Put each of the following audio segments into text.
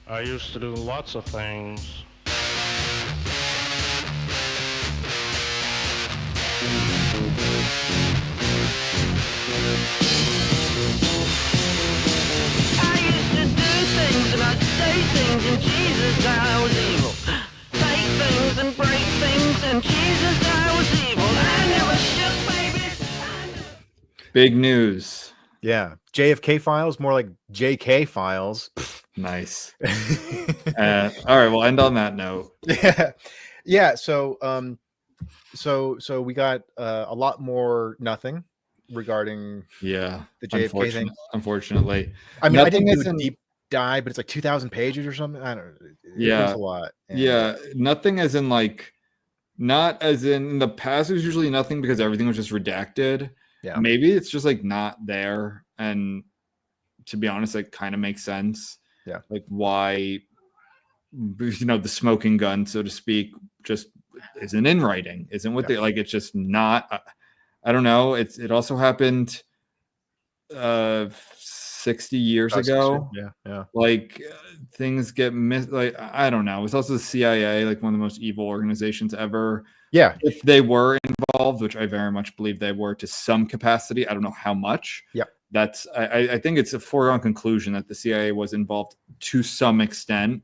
I used to do lots of things. I used to do things and I'd say things and Jesus I was evil. Take things and break things and Jesus I was evil. I never shook baby. Big news. Yeah. JFK Files, more like JK Files. Nice. All right, we'll end on that note. Yeah. Yeah. So we got a lot more nothing regarding Yeah. the JFK thing. Unfortunately. I mean, I Nothing didn't do a isn't- deep dive, but it's like 2,000 pages or something. I don't know. It Yeah. was a lot. And, Yeah. Nothing as in like, not as in the past, it was usually nothing because everything was just redacted. Yeah. Maybe it's just like not there. And to be honest, it kind of makes sense. Yeah. Like why, the smoking gun, so to speak, just isn't in writing, isn't what they like. It's just not. I don't know. It also happened 60 years ago. Yeah. Like things get missed. Like I don't know. It's also the CIA, like one of the most evil organizations ever. Yeah. If they were involved, which I very much believe they were to some capacity, I don't know how much. Yeah. That's I think it's a foregone conclusion that the CIA was involved to some extent.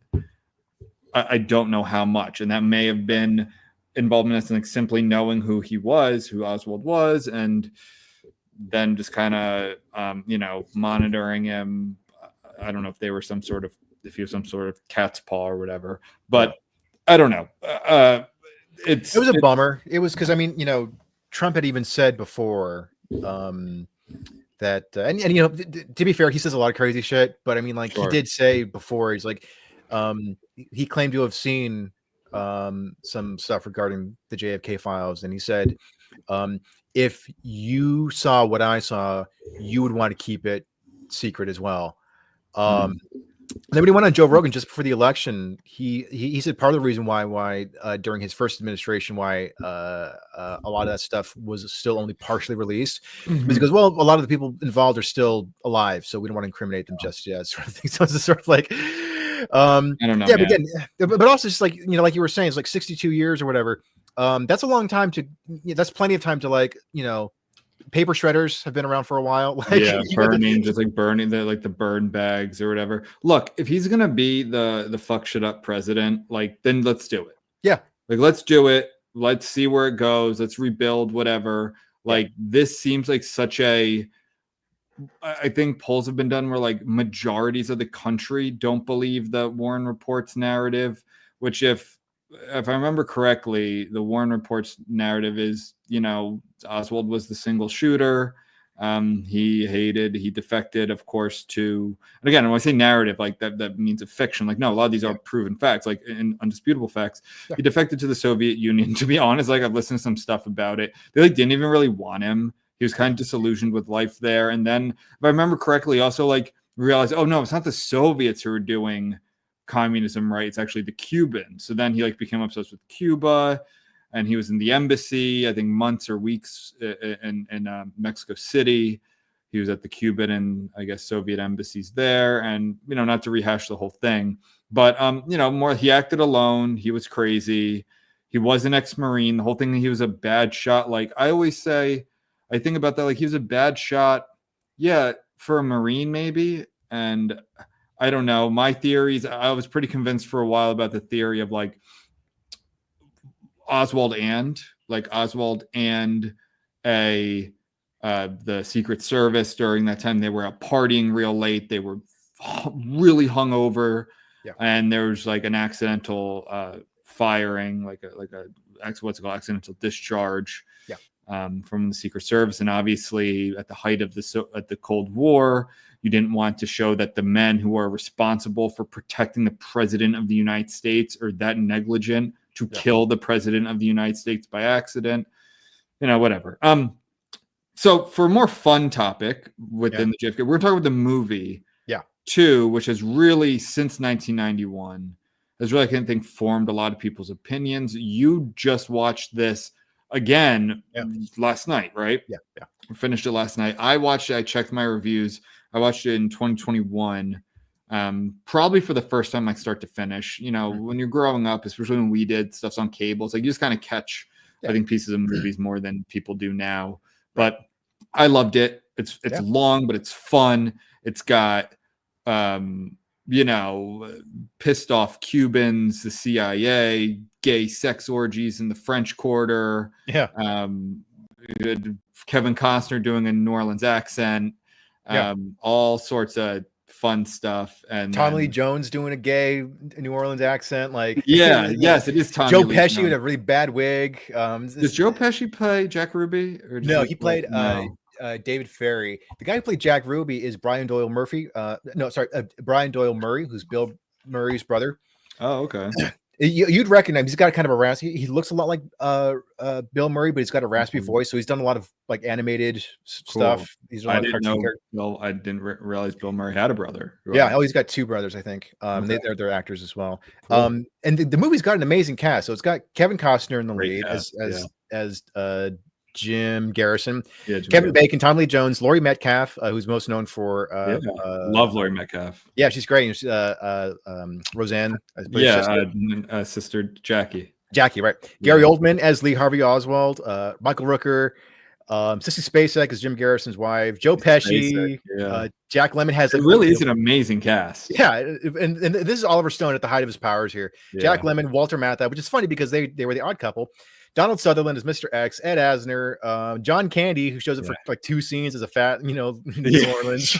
I don't know how much, and that may have been involvement in like simply knowing who Oswald was, and then just kind of monitoring him. I don't know if he was some sort of cat's paw or whatever, but I don't know. It was a bummer. It was because Trump had even said before that, and to be fair, he says a lot of crazy shit, but I mean, like Sure. he did say before, he's like, he claimed to have seen some stuff regarding the JFK files, and he said, if you saw what I saw, you would want to keep it secret as well. Then when he went on Joe Rogan just before the election, he said part of the reason why during his first administration a lot of that stuff was still only partially released was because, well, a lot of the people involved are still alive, so we don't want to incriminate them just yet, sort of thing. So it's sort of like, I don't know. Yeah, but again, but also just like like you were saying, it's like 62 years or whatever. That's a long time that's plenty of time to paper shredders have been around for a while. Burning, just like burning the burn bags or whatever. Look, if he's gonna be the fuck shit up president, then let's do it. Yeah, let's do it. Let's see where it goes. Let's rebuild whatever. This seems like such a. I think polls have been done where majorities of the country don't believe the Warren Report's narrative, which if I remember correctly, the Warren Report's narrative is, Oswald was the single shooter. He defected, of course, and again, when I say narrative, that means a fiction. No, a lot of these are proven facts, in undisputable facts. Yeah. He defected to the Soviet Union. To be honest, I've listened to some stuff about it. They didn't even really want him. He was kind of disillusioned with life there. And then, if I remember correctly, also realized, oh no, it's not the Soviets who are doing communism, right? It's actually the Cubans. So then he became obsessed with Cuba, and he was in the embassy, I think months or weeks in Mexico City. He was at the Cuban and I guess Soviet embassies there, and not to rehash the whole thing, but more he acted alone. He was crazy. He was an ex-Marine. The whole thing, he was a bad shot. I always say, I think about that, he was a bad shot, yeah, for a Marine maybe, and I don't know. My theories, I was pretty convinced for a while about the theory of Oswald and the Secret Service during that time. They were out partying real late. They were really hungover, and there was an accidental firing, accidental discharge. From the Secret Service, and obviously at the height of the Cold War, you didn't want to show that the men who are responsible for protecting the president of the United States are that negligent to kill the president of the United States by accident, whatever. So for a more fun topic within the JFK, we're talking about the movie 2, which has really, since 1991, has really, I think, formed a lot of people's opinions. You just watched this again last night, right? Yeah. We finished it last night. I watched it. I checked my reviews. I watched it in 2021. Probably for the first time, like start to finish. You know, when you're growing up, especially when we did stuff's on cables, like you just kind of catch, I think, pieces of movies more than people do now. But I loved it. It's long, but it's fun. It's got, you know, pissed off Cubans, the CIA, gay sex orgies in the French Quarter. Yeah. Kevin Costner doing a New Orleans accent. All sorts of fun stuff. And Tommy Lee Jones doing a gay New Orleans accent, like yes, it is Tommy Joe Lee Pesci Jones. with a really bad wig. Does Joe Pesci play Jack Ruby? Or No, he played David Ferry. The guy who played Jack Ruby is Brian Doyle Murphy. Brian Doyle Murray, who's Bill Murray's brother. Oh, okay. You'd recognize him. He's got kind of a raspy. He looks a lot like Bill Murray, but he's got a raspy voice. So he's done a lot of like animated stuff. He's done I didn't know. I didn't realize Bill Murray had a brother. Yeah, he's got two brothers, I think. They're actors as well. Cool. And the movie's got an amazing cast. So it's got Kevin Costner in the lead as Jim Garrison, Kevin Bacon, Tommy Lee Jones, Laurie Metcalf, who's most known for love Laurie Metcalf. Yeah, she's great. Roseanne, sister Jackie, right? Gary Oldman as Lee Harvey Oswald, Michael Rooker, Sissy Spacek as Jim Garrison's wife, Joe Pesci, Jack Lemmon has. It really is an amazing cast. Yeah, and this is Oliver Stone at the height of his powers here. Jack Lemmon, Walter Matthau, which is funny because they were the odd couple. Donald Sutherland as Mr. X, Ed Asner, John Candy, who shows up for like 2 scenes as a fat, New Orleans.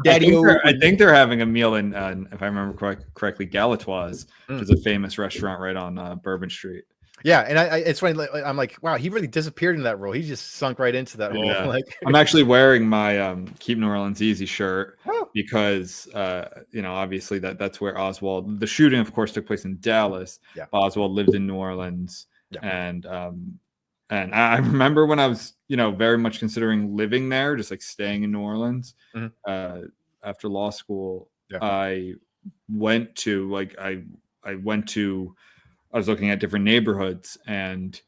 Daddy I think they're having a meal in, if I remember correctly, Galatoire's, which is a famous restaurant right on Bourbon Street. Yeah, and it's funny. I'm like, wow, he really disappeared in that role. He just sunk right into that role. Like, I'm actually wearing my Keep New Orleans Easy shirt because obviously that's where Oswald. The shooting, of course, took place in Dallas. Yeah. Oswald lived in New Orleans. Yeah. And I remember when I was, very much considering living there, just like staying in New Orleans after law school. Yeah. I was looking at different neighborhoods, and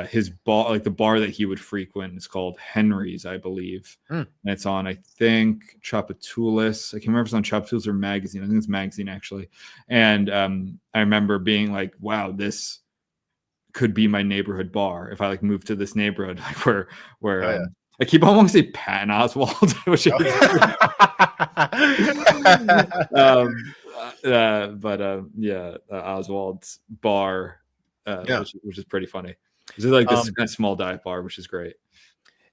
his bar, like the bar that he would frequent, is called Henry's, I believe. And it's on, I think, Tchoupitoulas. I can't remember if it's on Tchoupitoulas or Magazine. I think it's Magazine, actually. And I remember being like, wow, this could be my neighborhood bar if I like moved to this neighborhood, like where I keep on wanting to say Patton Oswald, which is Oswald's bar, which is pretty funny. This is like this kind of small dive bar, which is great.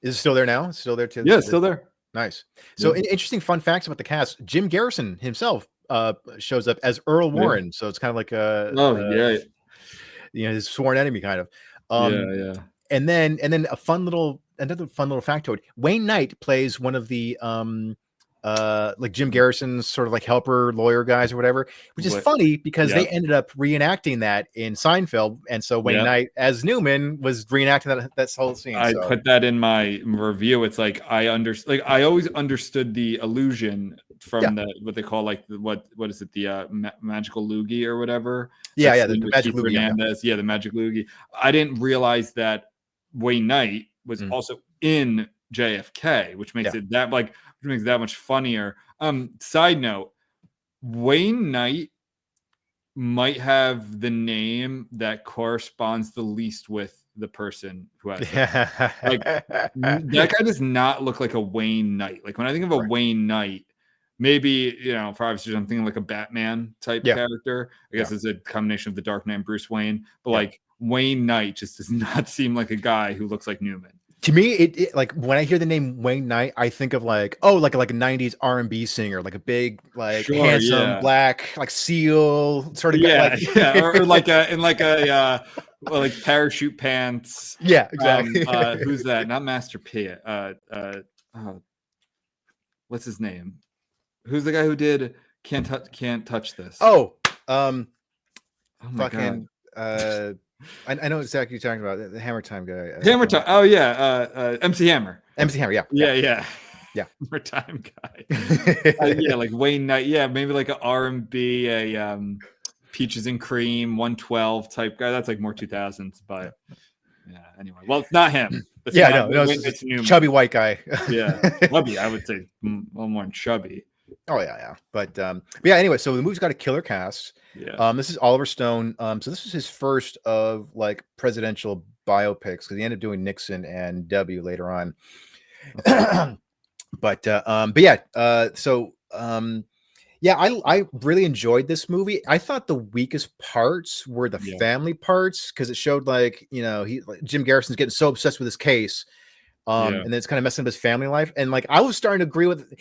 Is it still there now? It's still there too? Yeah, it's still there. Nice. So interesting fun facts about the cast. Jim Garrison himself shows up as Earl Warren. So it's kind of like his sworn enemy kind of. And then another fun little factoid. Wayne Knight plays one of the like Jim Garrison's sort of like helper lawyer guys or whatever, which is funny because they ended up reenacting that in Seinfeld, and so Wayne Knight as Newman was reenacting that whole scene. I put that in my review. It's like I always understood the illusion from what they call like what is it, the magical loogie or whatever. The magic loogie. The magic loogie. I didn't realize that Wayne Knight was also in JFK, which makes it that much funnier. Side note, Wayne Knight might have the name that corresponds the least with the person who has it. Like that guy does not look like a Wayne Knight. Like when I think of a Wayne Knight, maybe for obviously I'm thinking like a Batman type character. I guess it's a combination of the Dark Knight and Bruce Wayne, but like Wayne Knight just does not seem like a guy who looks like Newman. To me, it like when I hear the name Wayne Knight, I think of like a 90s R&B singer, like a big, like handsome black, like seal sort of guy. Or like like parachute pants. Yeah, exactly. Who's that? Not Master P. What's his name? Who's the guy who did Can't Touch This? Oh my God. I know exactly what you're talking about. The Hammer Time guy. Hammer Time. Oh yeah. MC Hammer. MC Hammer. Yeah. Hammer Time guy. Like Wayne Knight. Yeah, maybe like an R&B, a Peaches and Cream 112 type guy. That's like more 2000s, but anyway. Well, it's not him. It's chubby white guy. Chubby. I would say a little more chubby. Oh yeah. But yeah. Anyway, so the movie's got a killer cast. Yeah. This is Oliver Stone. So this is his first of like presidential biopics because he ended up doing Nixon and W later on. But yeah. Yeah, I really enjoyed this movie. I thought the weakest parts were the Yeah. family parts because it showed like Jim Garrison's getting so obsessed with his case, Yeah. and then it's kind of messing up his family life. And like I was starting to agree with,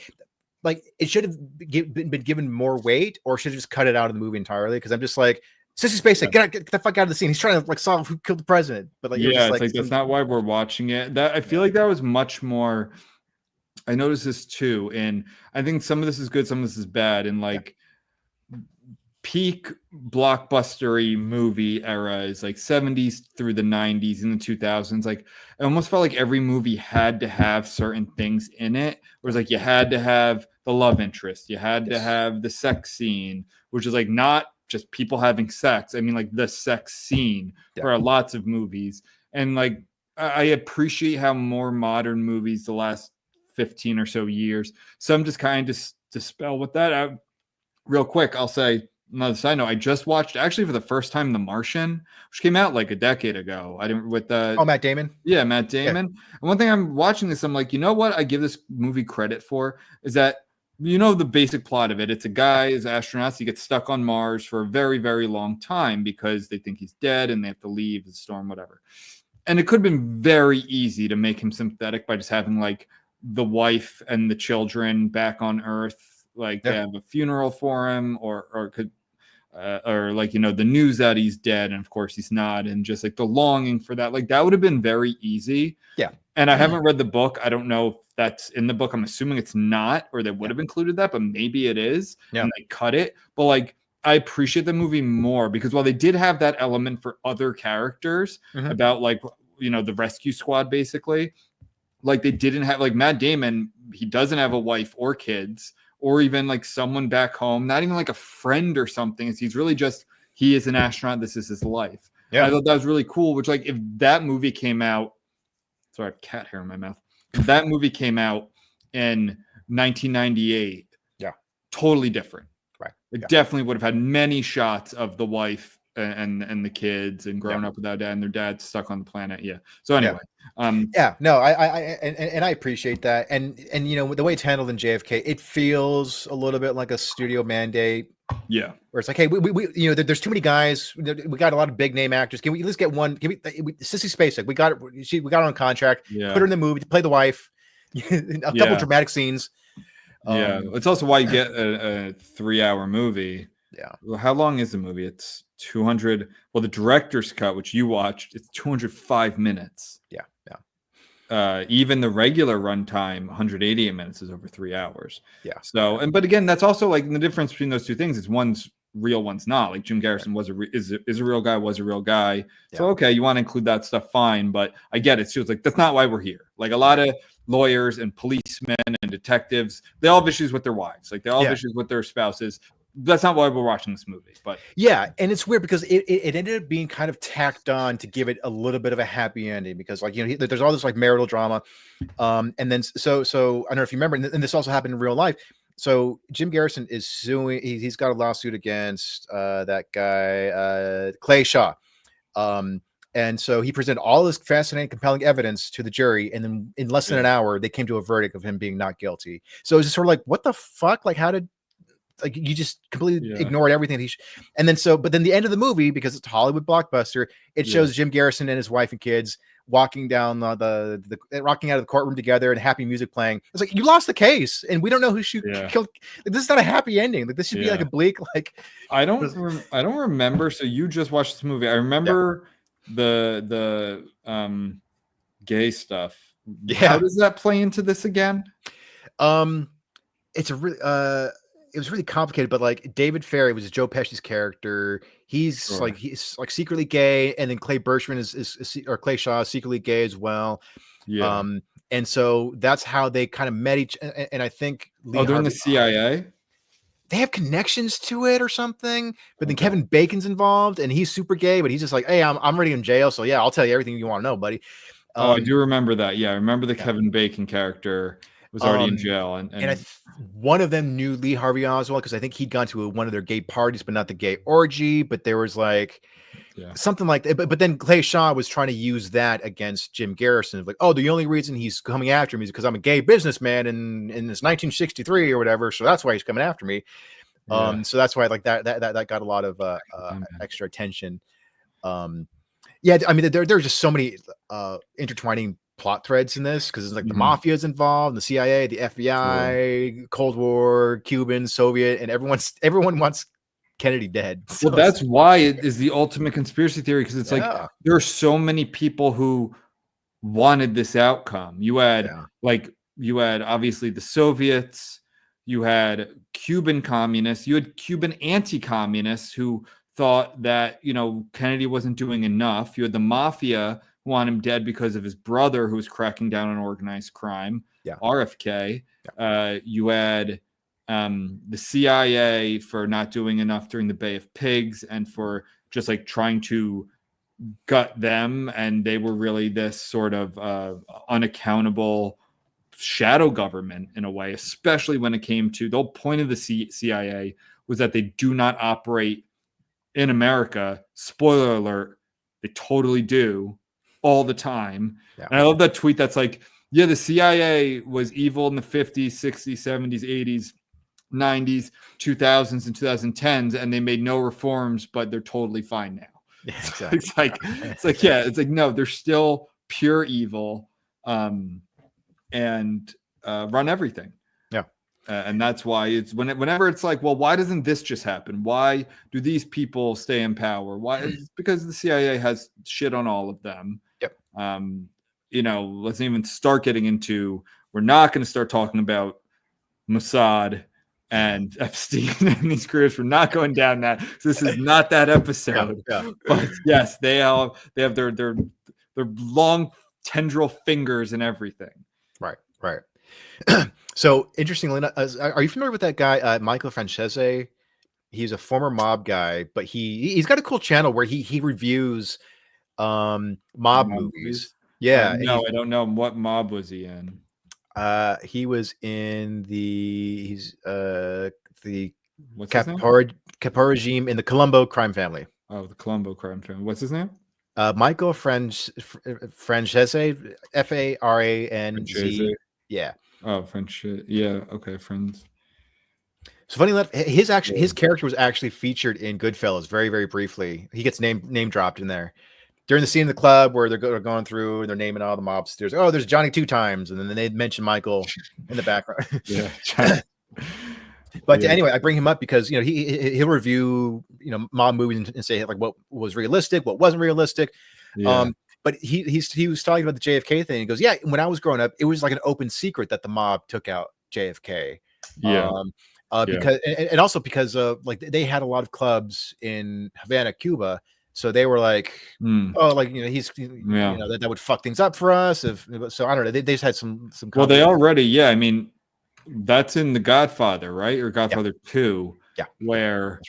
like it should have been given more weight, or should have just cut it out of the movie entirely. Because I'm just like, Sissy Spacek, get the fuck out of the scene. He's trying to like solve who killed the president, but like it was Yeah, just it's like like that's not why we're watching it. That I feel like that was much more. I noticed this too, and I think some of this is good, some of this is bad. And like peak blockbustery movie era is like 70s through the 90s and the 2000s. Like I almost felt like every movie had to have certain things in it. Whereas like you had to have the love interest, you had to have the sex scene, which is like not just people having sex. I mean like the sex scene for lots of movies. And like I appreciate how more modern movies the last 15 or so years, some just kind of dispel with that. Real quick, I'll say another side note. I just watched actually for the first time The Martian, which came out like a decade ago. I didn't with Matt Damon. Yeah, Matt Damon. And one thing I'm watching this, I'm like, you know what I give this movie credit for is that the basic plot of it. It's a guy as astronauts. He gets stuck on Mars for a very, very long time because they think he's dead and they have to leave the storm, whatever. And it could have been very easy to make him sympathetic by just having like the wife and the children back on Earth. Like they have a funeral for him, or like the news that he's dead, and of course he's not, and just like the longing for that, like that would have been very easy. Yeah. And I haven't read the book. I don't know if that's in the book. I'm assuming it's not, or they would have included that, but maybe it is. Yeah. And they cut it. But like I appreciate the movie more because while they did have that element for other characters about like the rescue squad basically, like they didn't have like Matt Damon. He doesn't have a wife or kids. Or even like someone back home, not even like a friend or something. He's really just, he is an astronaut. This is his life. Yeah. And I thought that was really cool, which like if that movie came out, sorry, I have cat hair in my mouth. If that movie came out in 1998, totally different. Right. It definitely would have had many shots of the wife and the kids and growing up without dad and their dad stuck on the planet. Yeah. So anyway. No, I appreciate that. And the way it's handled in JFK, it feels a little bit like a studio mandate. Yeah. Where it's like, hey, we there's too many guys. We got a lot of big name actors. Can we at least get one? Sissy Spacek. We got it. We got her on contract. Yeah. Put her in the movie to play the wife. A couple dramatic scenes. Yeah. It's also why you get a 3-hour movie. Yeah. Well, how long is the movie? It's 200. Well, the director's cut, which you watched, it's 205 minutes. Yeah. Even the regular runtime, 188 minutes, is over 3 hours. Yeah. So, but again, that's also like the difference between those two things is one's real, one's not. Like Jim Garrison is a real guy, was a real guy. Yeah. So okay, you want to include that stuff, fine. But I get it. It's just like that's not why we're here. Like a lot of lawyers and policemen and detectives, they all have issues with their wives. Like they all have issues with their spouses. That's not why we're watching this movie, but and it's weird because it ended up being kind of tacked on to give it a little bit of a happy ending because like there's all this like marital drama, and then so I don't know if you remember, and this also happened in real life. So Jim Garrison is suing. He's got a lawsuit against that guy Clay Shaw, and so he presented all this fascinating, compelling evidence to the jury, and then in less than an hour they came to a verdict of him being not guilty. So it's just sort of like, what the fuck? Like, how did like you just completely ignored everything and then but then the end of the movie, because it's a Hollywood blockbuster, it shows Jim Garrison and his wife and kids walking down the rocking out of the courtroom together and happy music playing. It's like, you lost the case and we don't know who killed. Like, this is not a happy ending. Like this should be like a bleak, like I don't remember. So you just watched this movie. I remember the gay stuff. How does that play into this again? It's a really it was really complicated, but like David Ferry was Joe Pesci's character. He's secretly gay, and then Clay Bershman is or Clay Shaw is secretly gay as well. Yeah. And so that's how they kind of met and I think they're in the CIA. They have connections to it or something, but then Kevin Bacon's involved and he's super gay, but he's just like, hey, I'm already in jail. So yeah, I'll tell you everything you want to know, buddy. I do remember that. Yeah. I remember the Kevin Bacon character. was already in jail, And one of them knew Lee Harvey Oswald because I think he'd gone to one of their gay parties, but not the gay orgy. But there was like something like that. But then Clay Shaw was trying to use that against Jim Garrison. Like, oh, the only reason he's coming after me is because I'm a gay businessman in this 1963 or whatever. So that's why he's coming after me. So that's why like that got a lot of extra attention. Yeah, I mean, there are just so many intertwining plot threads in this because it's like the mafia is involved, the CIA, the FBI, Cold War, Cuban, Soviet, and everyone wants Kennedy dead. So well, that's why it is the ultimate conspiracy theory, because it's like there are so many people who wanted this outcome. You had obviously the Soviets, you had Cuban communists, you had Cuban anti-communists who thought that, you know, Kennedy wasn't doing enough. You had the mafia who want him dead because of his brother who was cracking down on organized crime, RFK. You had the CIA for not doing enough during the Bay of Pigs and for just like trying to gut them. And they were really this sort of unaccountable shadow government in a way, especially when it came to the whole point of the CIA was that they do not operate in America. Spoiler alert, they totally do all the time. And I love that tweet that's like, yeah, the CIA was evil in the 50s, 60s, 70s, 80s, 90s, 2000s, and 2010s, and they made no reforms, but they're totally fine now. Yeah, exactly. It's like, no, they're still pure evil and run everything. And that's why it's whenever it's like, well, why doesn't this just happen? Why do these people stay in power? Why? It's because the CIA has shit on all of them. You know, let's even start getting into, we're not going to start talking about Mossad and Epstein and these groups. We're not going down that. This is not that episode. But yes, they have their long tendril fingers and everything. Right. So interestingly enough, are you familiar with that guy, Michael Francese? He's a former mob guy, but he's got a cool channel where he reviews mob movies. Yeah. No, I don't know. What mob was he in? He was in the Capar regime in the Colombo crime family. Oh, the Colombo crime family. What's his name? Michael Francese, Faranz. Yeah. Oh, French. Yeah. Okay. Friends. So funny enough, his character was actually featured in Goodfellas very, very briefly. He gets name dropped in there during the scene in the club where they're going through and they're naming all the mobsters. Oh, there's Johnny 2 times, and then they mention Michael in the background. But anyway, I bring him up because, you know, he'll review, you know, mob movies and say like what was realistic, what wasn't realistic. But he was talking about the JFK thing. He goes, yeah, when I was growing up, it was like an open secret that the mob took out JFK. Because and also because like they had a lot of clubs in Havana, Cuba. So they were like, oh, like, you know, you know, that would fuck things up for us. So I don't know. They just had some. Well, they already, I mean, that's in The Godfather, right? Or Godfather 2, where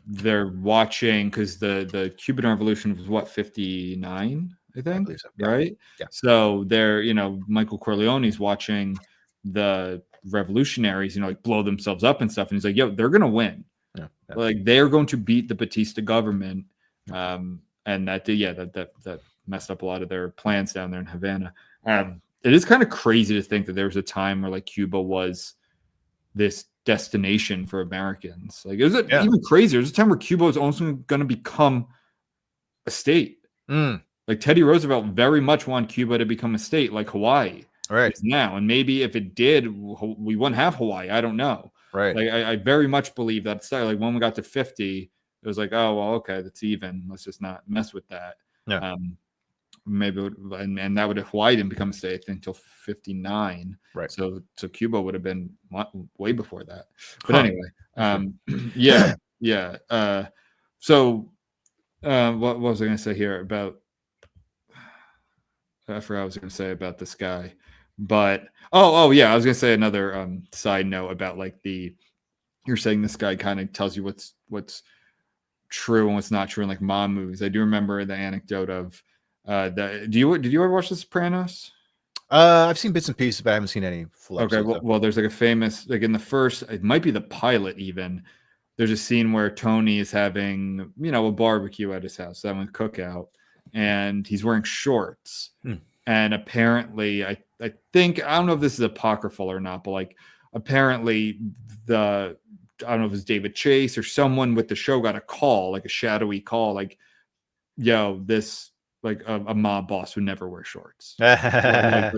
they're watching, because the Cuban Revolution was what, 59, I think, right? So they're, you know, Michael Corleone's watching the revolutionaries, you know, like blow themselves up and stuff, and he's like, yo, they're gonna win. Like they're going to beat the Batista government. And that messed up a lot of their plans down there in Havana. It is kind of crazy to think that there was a time where like Cuba was this destination for Americans. Like, it was even crazier. There's a time where Cuba was also going to become a state. Like Teddy Roosevelt very much wanted Cuba to become a state, like Hawaii is now. And maybe if it did, we wouldn't have Hawaii. I don't know. Like I very much believe that. Like when we got to 50, it was like, oh well, okay, that's even. Let's just not mess with that. Maybe and that would have Hawaii didn't become a state, I think, until 59. So Cuba would have been way before that. But anyway, so what was I going to say here about? I forgot what I was going to say about this guy, but I was going to say another side note about like you're saying this guy kind of tells you what's true and what's not true in like mob movies. I do remember the anecdote of did you ever watch The Sopranos? I've seen bits and pieces, but I haven't seen any full Okay, episodes. well, there's like a famous, like in the first, it might be the pilot even. There's a scene where Tony is having, a barbecue at his house, having a cookout, and he's wearing shorts. And apparently, I think, I don't know if this is apocryphal or not, but like apparently I don't know if it's David Chase or someone with the show got a call, like a shadowy call, like, yo, this, like a mob boss would never wear shorts. For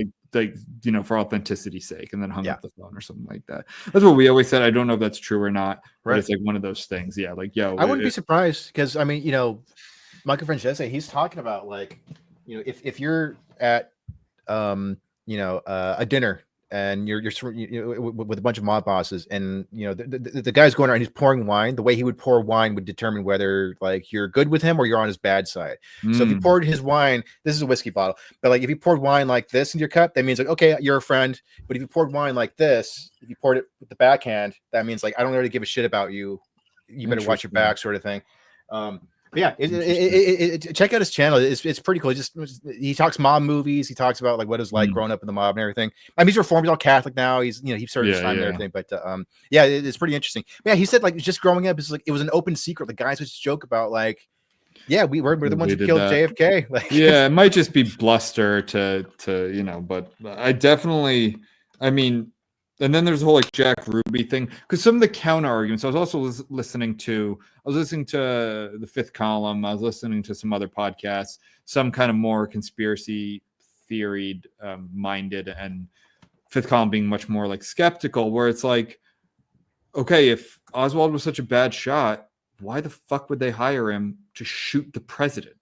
authenticity's sake, and then hung up the phone or something like that. That's what we always said. I don't know if that's true or not, but it's like one of those things. Yeah, like, yo, I wouldn't be surprised because I mean, Michael Francese, he's talking about like, if you're at a dinner and you're with a bunch of mob bosses, and the guy's going around, he's pouring wine. The way he would pour wine would determine whether like you're good with him or you're on his bad side. So if you poured his wine, this is a whiskey bottle, but like if you poured wine like this into your cup, that means like, okay, you're a friend. But if you poured wine like this, if you poured it with the backhand, that means like, I don't really give a shit about you. You better watch your back, sort of thing. But yeah, check out his channel. It's pretty cool. He talks mob movies. He talks about like what it's like growing up in the mob and everything. I mean, he's reformed. He's all Catholic now. He served his time and everything. But it's pretty interesting. But yeah, he said like just growing up, it's like it was an open secret. The guys would just joke about like, yeah, we're the ones who killed JFK. Like, yeah, it might just be bluster to but I definitely, I mean. And then there's the whole like Jack Ruby thing, because some of the counter arguments. I was also listening to the Fifth Column. I was listening to some other podcasts, some kind of more conspiracy theory minded, and Fifth Column being much more like skeptical, where it's like, okay, if Oswald was such a bad shot, why the fuck would they hire him to shoot the president?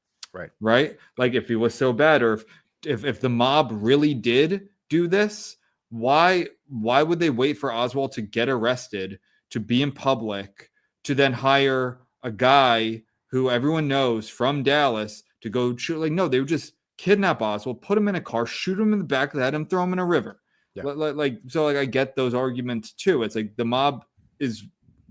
Right? Like if he was so bad, or if the mob really did do this, why would they wait for Oswald to get arrested, to be in public, to then hire a guy who everyone knows from Dallas to go shoot? Like, no, they would just kidnap Oswald, put him in a car, shoot him in the back of the head, and throw him in a river. So I get those arguments too. It's like the mob is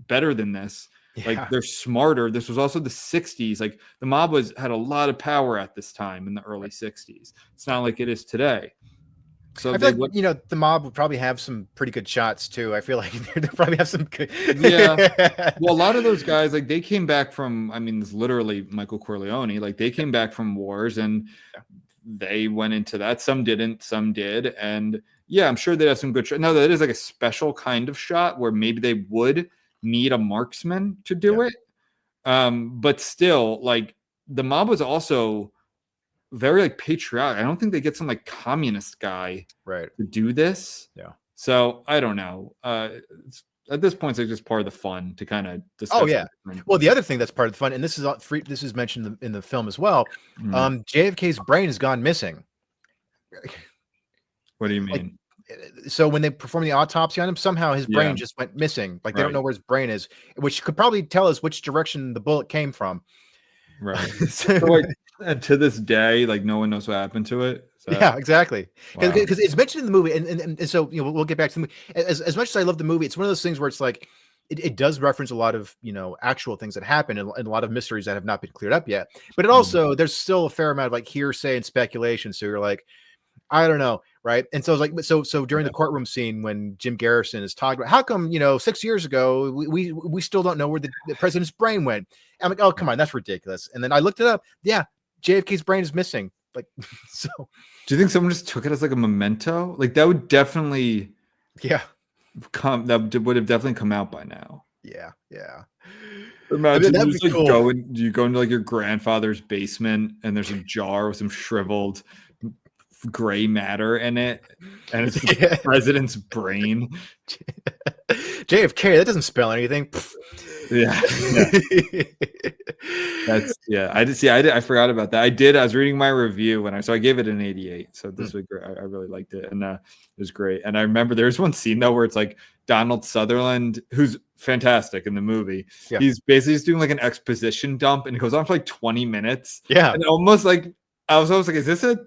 better than this. Like they're smarter. This was also the 60s. Like the mob had a lot of power at this time in the early 60s. It's not like it is today. So I feel like the mob would probably have some pretty good shots too. I feel like they probably have some good. Well, a lot of those guys, like they came back from, I mean, it's literally Michael Corleone. Like they came back from wars and they went into that. Some didn't, some did. And yeah, I'm sure they have some good shots. No, that is like a special kind of shot where maybe they would need a marksman to do it. But still, like the mob was also very like patriotic. I don't think they get some like communist guy to do this. So I don't know. At this point, it's like just part of the fun to kind of discuss. Oh yeah. Well, the other thing that's part of the fun, and this is free. This is mentioned in the film as well. JFK's brain has gone missing. What do you mean? So when they perform the autopsy on him, somehow his brain just went missing. Like they don't know where his brain is, which could probably tell us which direction the bullet came from. Right. So like, and to this day, like no one knows what happened to it. Yeah, exactly. Because it's mentioned in the movie, and so we'll get back to the movie. As much as I love the movie, it's one of those things where it's like it does reference a lot of actual things that happen and a lot of mysteries that have not been cleared up yet. But it also there's still a fair amount of like hearsay and speculation. So you're like, I don't know, right? And so it's like, so during the courtroom scene when Jim Garrison is talking about how come 6 years ago we still don't know where the president's brain went. I'm like, oh come on, that's ridiculous. And then I looked it up. Yeah, JFK's brain is missing. Like, so. Do you think someone just took it as like a memento? Like that would definitely, that would have definitely come out by now. Yeah. Imagine you just like cool. You go into like your grandfather's basement and there's a jar with some shriveled gray matter in it, and it's the president's brain. JFK, that doesn't spell anything. Yeah. That's I forgot about that. I was reading my review so I gave it an 88. So this was great. I really liked it, and it was great. And I remember there's one scene though where it's like Donald Sutherland, who's fantastic in the movie. He's basically just doing like an exposition dump, and it goes on for like 20 minutes. And almost like I was always like, is this a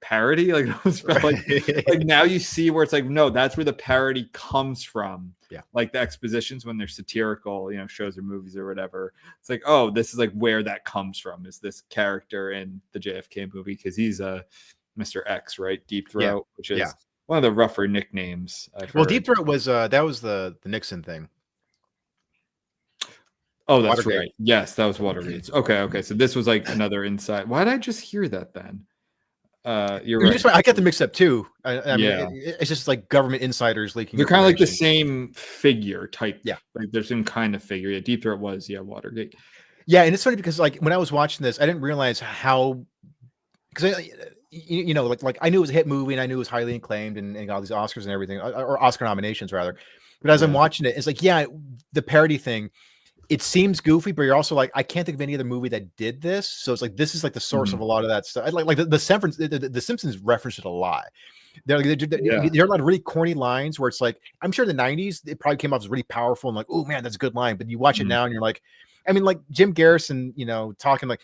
parody? Like, it was like now you see where it's like, no, that's where the parody comes from. Like the expositions when they're satirical, shows or movies or whatever. It's like, oh, this is like where that comes from, is this character in the JFK movie, because he's Mr. X, right? Deep Yeah. Throat, which Yeah. is one of the rougher nicknames I've Well, heard. Deep Throat was that was the Nixon thing. Oh, that's Watergate. right. Yes, that was Watergate. Okay. So this was like another inside. Why did I just hear that then? You're right. I get them mixed up too. I mean, Yeah. it's just like government insiders leaking. They're kind of like the information. same figure type. Yeah. Like there's some kind of figure. Yeah, Deep Throat was, Watergate. Yeah, and it's funny because like when I was watching this, I didn't realize how because like I knew it was a hit movie and I knew it was highly acclaimed and got all these Oscars and everything, or Oscar nominations rather. But as I'm watching it, it's like the parody thing. It seems goofy, but you're also like, I can't think of any other movie that did this. So it's like this is like the source of a lot of that stuff. Like the Simpsons referenced it a lot. There are a lot of really corny lines where it's like, I'm sure in the 90s it probably came off as really powerful and like, oh man, that's a good line. But you watch it now and you're like, I mean, like Jim Garrison, talking like,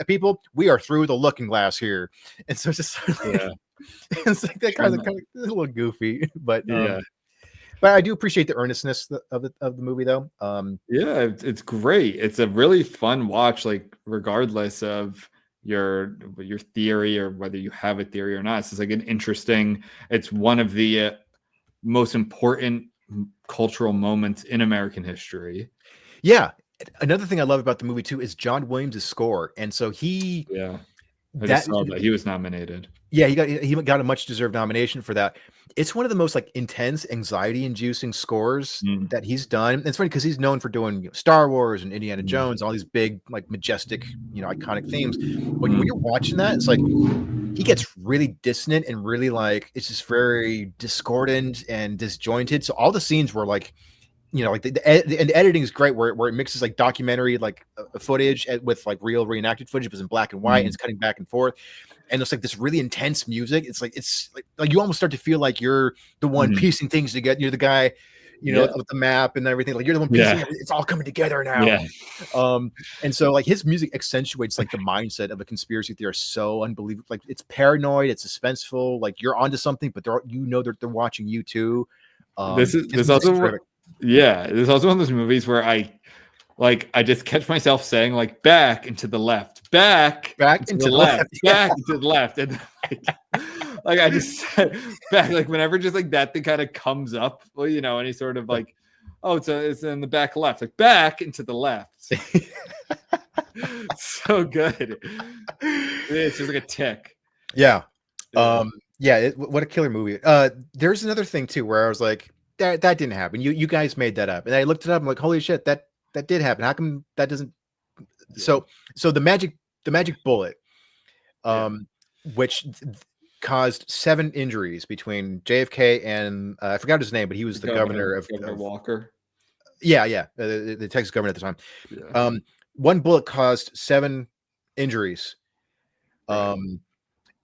people, we are through the looking glass here, and so it's just it's like that kind of a little goofy, but But I do appreciate the earnestness of the movie, though. Yeah, it's great. It's a really fun watch, like regardless of your theory or whether you have a theory or not. It's like an interesting. It's one of the most important cultural moments in American history. Yeah, another thing I love about the movie too is John Williams' score, and so he. Yeah, I just saw that he was nominated. Yeah, he got a much deserved nomination for that. It's one of the most like intense, anxiety-inducing scores that he's done. And it's funny because he's known for doing Star Wars and Indiana Jones, all these big, like majestic, iconic themes. But when you're watching that, it's like he gets really dissonant and really like it's just very discordant and disjointed. So all the scenes were like, like the editing is great where it mixes like documentary like footage with like real reenacted footage, but in black and white, and it's cutting back and forth. And it's like this really intense music. It's like you almost start to feel like you're the one piecing things together. You're the guy, with the map and everything. Like you're the one piecing it's all coming together now. Yeah. And so like his music accentuates like the mindset of a conspiracy theorist so unbelievable. Like it's paranoid, it's suspenseful. Like you're onto something, but they're watching you too. This also one of those movies where I just catch myself saying like back and to the left, back into the left, back into the left, and like I just said back, like whenever just like that thing kind of comes up, any sort of like, it's in the back left, like back into the left. So good. It's just like a tick. Yeah. What a killer movie. There's another thing too where I was like, that didn't happen. You guys made that up, and I looked it up. I'm like, holy shit, that did happen. How come that doesn't? So the magic bullet, which caused 7 injuries between JFK and I forgot his name, but he was the governor of Walker. The Texas governor at the time. Yeah. One bullet caused 7 injuries. Right.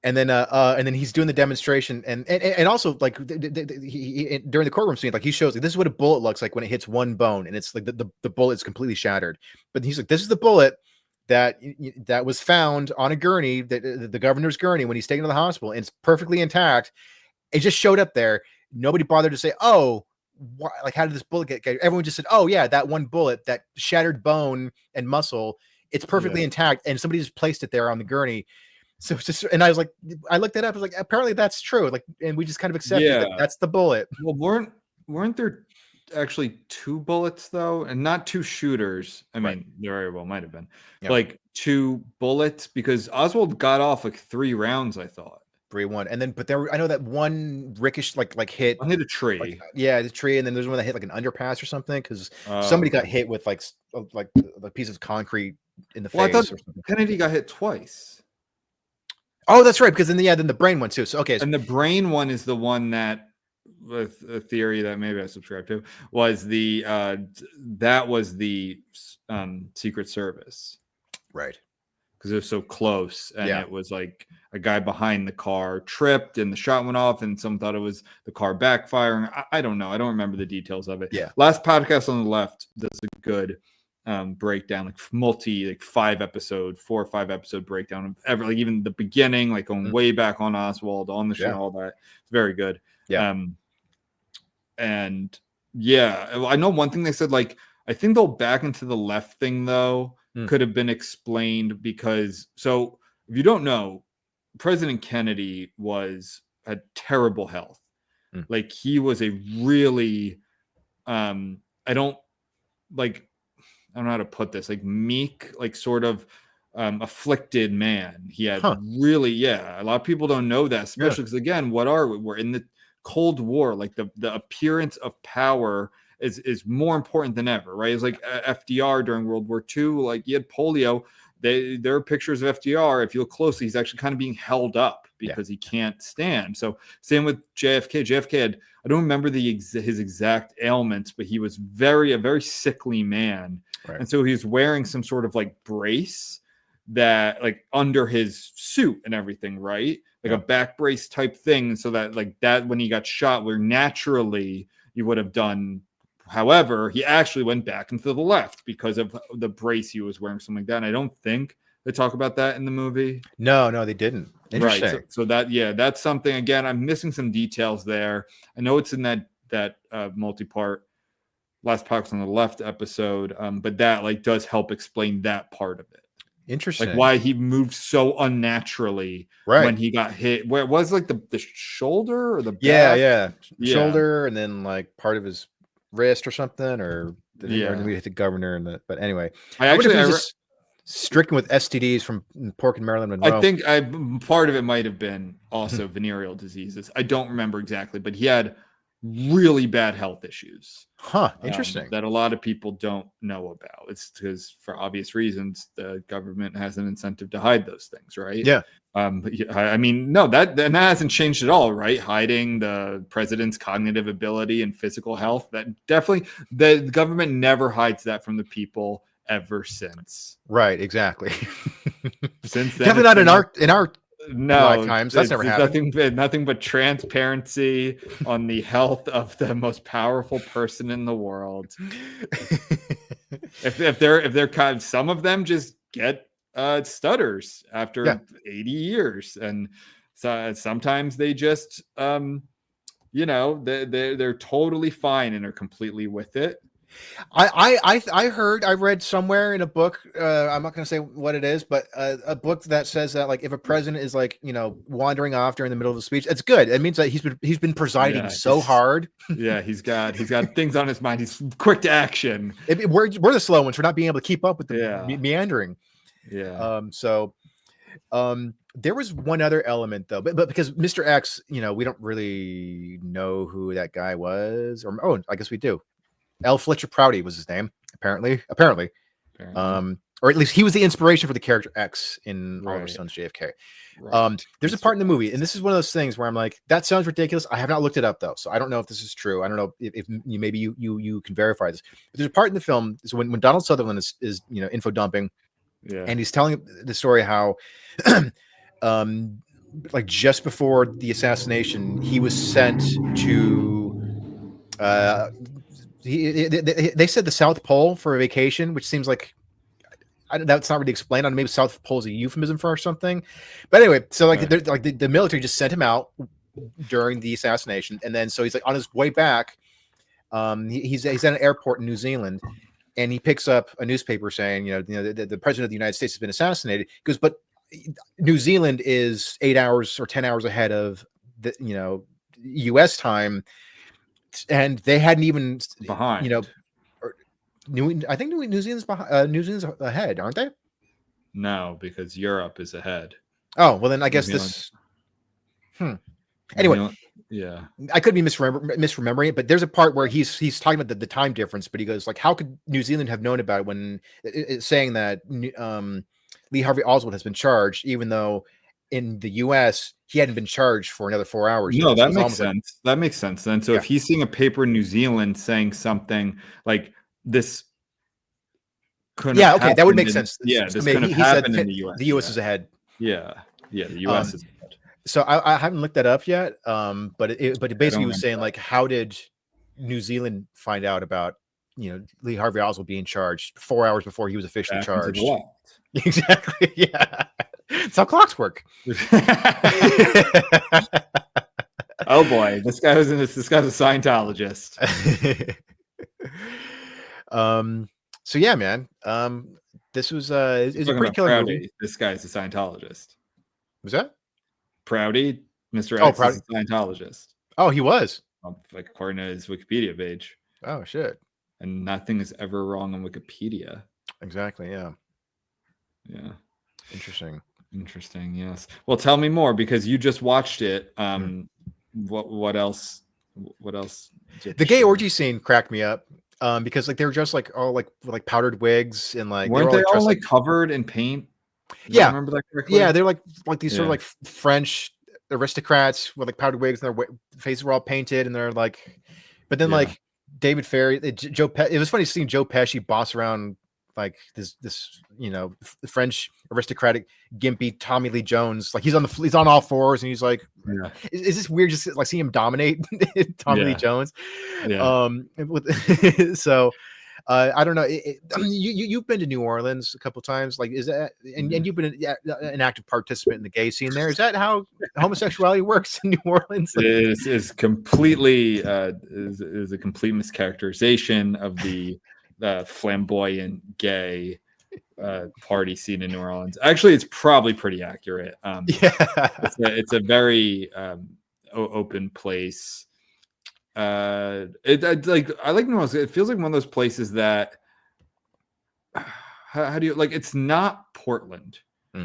And then he's doing the demonstration, and also like he during the courtroom scene, like he shows like this is what a bullet looks like when it hits one bone, and it's like the bullet is completely shattered. But he's like, this is the bullet that was found on a gurney, the governor's gurney, when he's taken to the hospital, and it's perfectly intact. It just showed up there. Nobody bothered to say, oh, like how did this bullet get? Everyone just said, oh yeah, that one bullet, that shattered bone and muscle, it's perfectly intact, and somebody just placed it there on the gurney. So it's just, and I was like, I looked it up. I was like, apparently that's true. Like, and we just kind of accepted that that's the bullet. Well, weren't there actually 2 bullets though, and not 2 shooters? I mean, there very well might have been like 2 bullets because Oswald got off like 3 rounds. I thought 3-1, and then but I know that one ricochet like hit a tree. The tree, and then there's one that hit like an underpass or something because somebody got hit with like a piece of concrete in the face. I thought or something. Kennedy got hit twice. Oh, that's right. Because then the brain one too. So okay, and the brain one is the one that, with a theory that maybe I subscribe to, was the Secret Service, right? Because it was so close, and it was like a guy behind the car tripped, and the shot went off, and some thought it was the car backfiring. I don't know. I don't remember the details of it. Yeah. Last podcast on the left does a good breakdown, like 4 or 5 episode breakdown of ever, like even the beginning, like going way back on Oswald, on the show, all that. It's very good. And I know one thing they said, like I think they'll back into the left thing though could have been explained because, so if you don't know, President Kennedy had terrible health. Mm. Like he was a really, I don't know how to put this, like meek, like sort of afflicted man. He had really, a lot of people don't know that, especially because again, we're in the Cold War, like the appearance of power is more important than ever, right? It's like FDR during World War II, like he had polio. There are pictures of FDR. If you look closely, he's actually kind of being held up because he can't stand. So same with JFK. JFK had, I don't remember his exact ailments, but he was a very sickly man. Right. And so he was wearing some sort of like brace that like under his suit and everything, right? Like a back brace type thing. And so that like that when he got shot, where naturally you would have done. However, he actually went back into the left because of the brace he was wearing, something like that. And I don't think they talk about that in the movie. No, they didn't. Interesting. Right. So that's something. Again, I'm missing some details there. I know it's in that multi-part Last Pox on the Left episode, but that like does help explain that part of it. Interesting. Like why he moved so unnaturally when he got hit. Where it was like the shoulder or the back? Shoulder, and then like part of his wrist or something, or maybe hit the governor. But anyway, I was stricken with STDs from Pork and Marilyn Monroe. I think part of it might have been also venereal diseases. I don't remember exactly, but he had really bad health issues. Interesting. That a lot of people don't know about. It's because for obvious reasons, the government has an incentive to hide those things, right? Yeah. I mean, no, that hasn't changed at all, right? Hiding the president's cognitive ability and physical health. That definitely, the government never hides that from the people ever since. Right, exactly. Since then, definitely not in our lifetimes. That's never happened. Nothing but transparency on the health of the most powerful person in the world. if they're kind of, some of them just get stutters after 80 years, and so sometimes they just they're totally fine and are completely with it. I read somewhere in a book, I'm not going to say what it is, but a book that says that like if a president is like wandering off during the middle of the speech, it's good. It means that he's been presiding so hard. He's got things on his mind. He's quick to action. We're the slow ones for not being able to keep up with the meandering. There was one other element though, but because Mr. X, we don't really know who that guy was, or I guess we do. L. Fletcher Prouty was his name, apparently. Or at least he was the inspiration for the character X in Oliver Stone's JFK. There's a part in the movie, and this is one of those things where I'm like, that sounds ridiculous. I have not looked it up though, so I don't know if this is true. I don't know if you can verify this. But there's a part in the film, so when Donald Sutherland is info dumping, and he's telling the story how, like just before the assassination, he was sent to. They said the South Pole for a vacation, which seems like that's not really explained. I don't know, maybe South Pole is a euphemism for something. But anyway, so like the military just sent him out during the assassination, and then so he's like on his way back. He's at an airport in New Zealand, and he picks up a newspaper saying, the president of the United States has been assassinated. He goes, but New Zealand is 8 hours or 10 hours ahead of the U.S. time. And they hadn't even behind, I think New Zealand's behind. New Zealand's ahead, aren't they? No, because Europe is ahead. Oh well, then I guess this. Anyway, I could be misremembering it, but there's a part where he's talking about the time difference. But he goes like, "How could New Zealand have known about it when it's saying that Lee Harvey Oswald has been charged, even though in the U.S. he hadn't been charged for another 4 hours?" No, that makes sense. That makes sense then. So if he's seeing a paper in New Zealand saying something like this, that would make sense. This could have happened in the U.S. The U.S. is ahead. The U.S. is ahead. So I haven't looked that up yet. But it basically was saying like, how did New Zealand find out about Lee Harvey Oswald being charged 4 hours before he was officially charged? Exactly. Yeah. That's how clocks work. Oh boy, this guy's a Scientologist. So yeah, man. This was a pretty killer movie. This guy's a Scientologist. Was that? Prouty, Mr. Oh, X is a Scientologist. Oh, he was. Like according to his Wikipedia page. Oh shit. And nothing is ever wrong on Wikipedia. Exactly. Yeah. Yeah. Interesting. Interesting. Yes. Well, tell me more because you just watched it. What else? What else? The gay orgy scene cracked me up. Because like they were just like all like with, like powdered wigs and like Weren't they they were all, all like like covered in paint? Did I yeah, remember that correctly? yeah, they're like these sort of Yeah. like French aristocrats with like powdered wigs and their faces were all painted and they're like, but then Yeah. like David Ferry, Joe. It was funny seeing Joe Pesci boss around like this French aristocratic gimpy Tommy Lee Jones. Like he's on all fours and he's like, Yeah. is this weird? Just like seeing him dominate Tommy Lee Yeah. Jones. Yeah. So. I don't know. You've been to New Orleans a couple times. Like, is that and you've been an active participant in the gay scene there? Is that how homosexuality works in New Orleans? Like, is completely is a complete mischaracterization of the flamboyant gay party scene in New Orleans. Actually, it's probably pretty accurate. yeah, It's a very open place. It's like I like New Orleans. It feels like one of those places that how do you like? It's not Portland,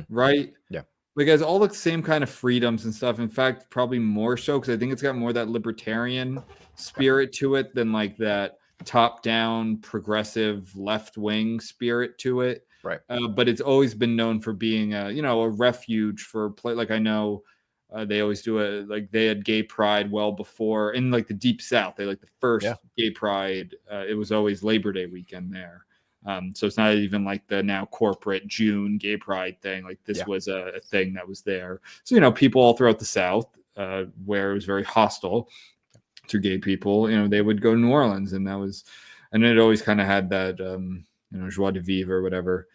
right? Yeah. Like it has all the same kind of freedoms and stuff. In fact, probably more so because I think it's got more that libertarian spirit to it than like that top-down progressive left-wing spirit to it. right. But it's always been known for being a refuge for play. Like I know. They always do like they had gay pride well before in like the deep South. They like the first gay pride. It was always Labor Day weekend there. So it's not even like the now corporate June gay pride thing. Like this was a thing that was there. So, people all throughout the South where it was very hostile to gay people, they would go to New Orleans and it always kind of had that, joie de vivre or whatever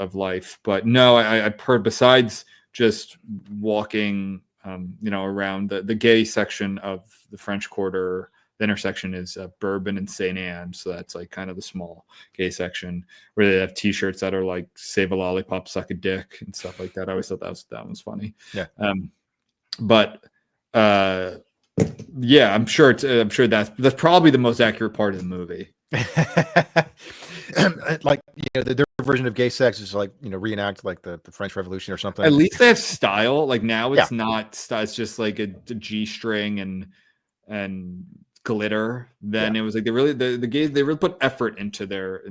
of life. But no, I've heard besides just walking, around the gay section of the French Quarter. The intersection is Bourbon and St. Anne, so that's like kind of the small gay section where they have T-shirts that are like "Save a lollipop, suck a dick" and stuff like that. I always thought that was funny. Yeah. But yeah, I'm sure that's probably the most accurate part of the movie. Like their version of gay sex is like reenact like the French Revolution or something. At least they have style. Like now it's not style. It's just like a G-string and glitter. Then it was like the gays they really put effort into their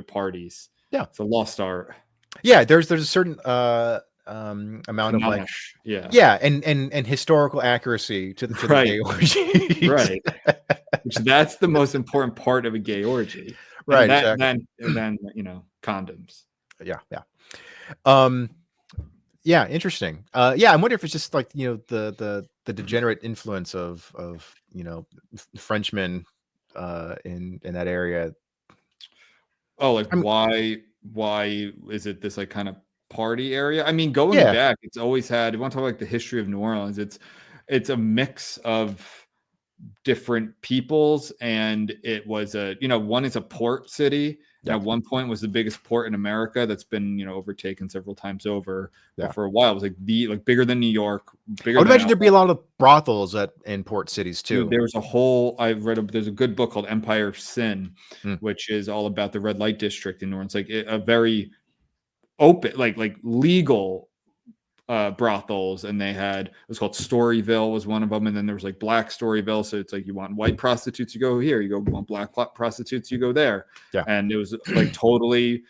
parties. Yeah, it's a lost art. Yeah, there's a certain amount of like and historical accuracy to the gay orgy. Right. Which that's the most important part of a gay orgy. Right. And then condoms. Yeah. Yeah, interesting. I wonder if it's just like the degenerate influence of Frenchmen in that area. Oh, like why is it this like kind of party area? I mean, going back, it's always had. You want to talk like the history of New Orleans? It's a mix of different peoples, and it was one is a port city. At one point was the biggest port in America that's been overtaken several times over. But for a while it was like bigger than New York. I would imagine there'd be a lot of brothels in port cities too. Dude, there was a whole there's a good book called Empire of Sin, which is all about the red light district in New Orleans. Like a very open like legal brothels, and they had it was called Storyville was one of them, and then there was like Black Storyville. So it's like you want white prostitutes, you go here. You want black prostitutes, you go there. Yeah, and it was like totally,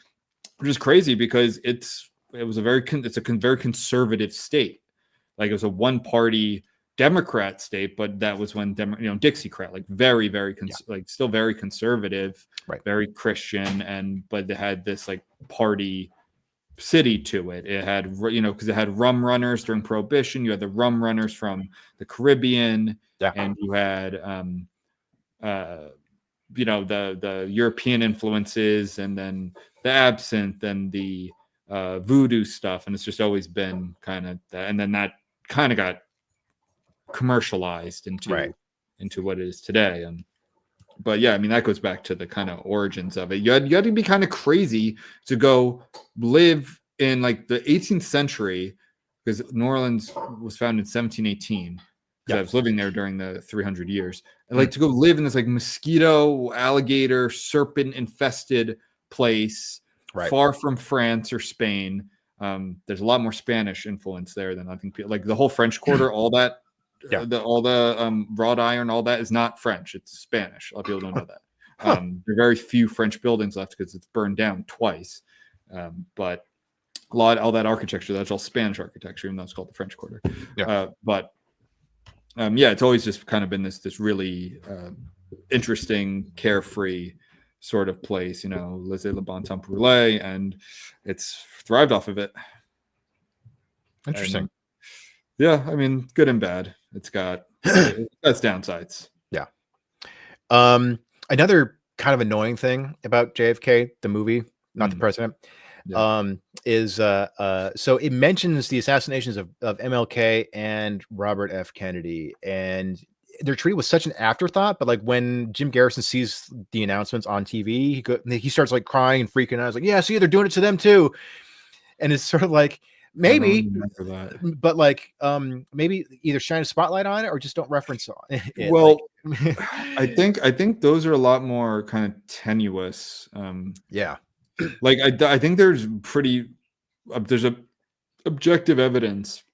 which is crazy because it's a very conservative state. Like it was a one party Democrat state, but that was when Dixiecrat, like very like still very conservative, very Christian, but they had this like party city to it. It had because it had rum runners during Prohibition. You had the rum runners from the Caribbean, and you had the European influences, and then the absinthe and the voodoo stuff, and it's just always been kind of that. And then that kind of got commercialized into what it is today. But yeah, I mean, that goes back to the kind of origins of it. You had to be kind of crazy to go live in like the 18th century, because New Orleans was founded in 1718. Because I was living there during the 300 years. I like to go live in this like mosquito, alligator, serpent infested place, far from France or Spain. There's a lot more Spanish influence there than I think people like the whole French Quarter, all that, all the wrought iron, all that is not French. It's Spanish. A lot of people don't know that. There are very few French buildings left because it's burned down twice. But all that architecture, that's all Spanish architecture, even though it's called the French Quarter. It's always just kind of been this really interesting, carefree sort of place, laissez le bon temps brûler, and it's thrived off of it. Interesting. And, I mean, good and bad. It's got its downsides. Yeah. Another kind of annoying thing about JFK, the movie, not the president, is so it mentions the assassinations of MLK and Robert F. Kennedy, and they're treated with such an afterthought. But like when Jim Garrison sees the announcements on TV, he starts like crying and freaking out. He's like, "Yeah, see, they're doing it to them too," and it's sort of like maybe, but like maybe either shine a spotlight on it or just don't reference it. Well, I think those are a lot more kind of tenuous. Like I think there's there's objective evidence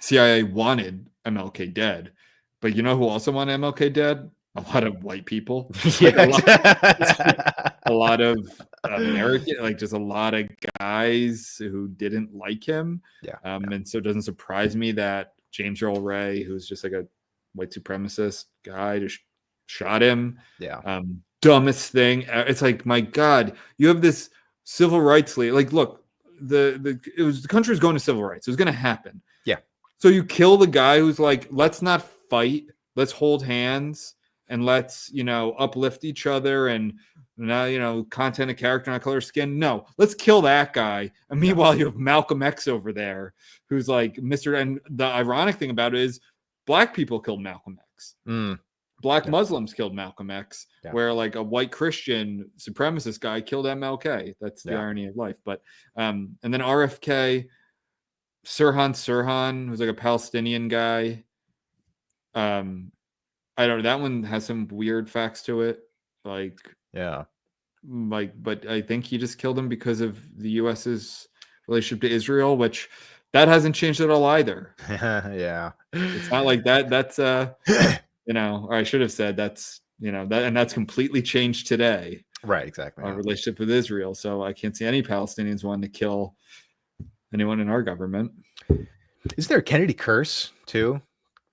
CIA wanted MLK dead, but you know who also wanted MLK dead? A lot of white people. A lot of American, like just a lot of guys who didn't like him. And so it doesn't surprise me that James Earl Ray, who's just like a white supremacist guy, just shot him. Dumbest thing. It's like, my God, you have this civil rights league. Like, look, the country was going to civil rights. It was going to happen. So you kill the guy who's like, let's not fight. Let's hold hands and let's, uplift each other and now, content of character, not color of skin. No, let's kill that guy. And meanwhile, you have Malcolm X over there who's like Mr. And the ironic thing about it is black people killed Malcolm X. Black Muslims killed Malcolm X, where like a white Christian supremacist guy killed MLK. That's the irony of life. But and then RFK, Sirhan, who's like a Palestinian guy. I don't know. That one has some weird facts to it. But I think he just killed him because of the U.S.'s relationship to Israel, which that hasn't changed at all either. It's not like that. That's or I should have said that's that, and that's completely changed today. Right, exactly. Our relationship with Israel. So I can't see any Palestinians wanting to kill anyone in our government. Is there a Kennedy curse too?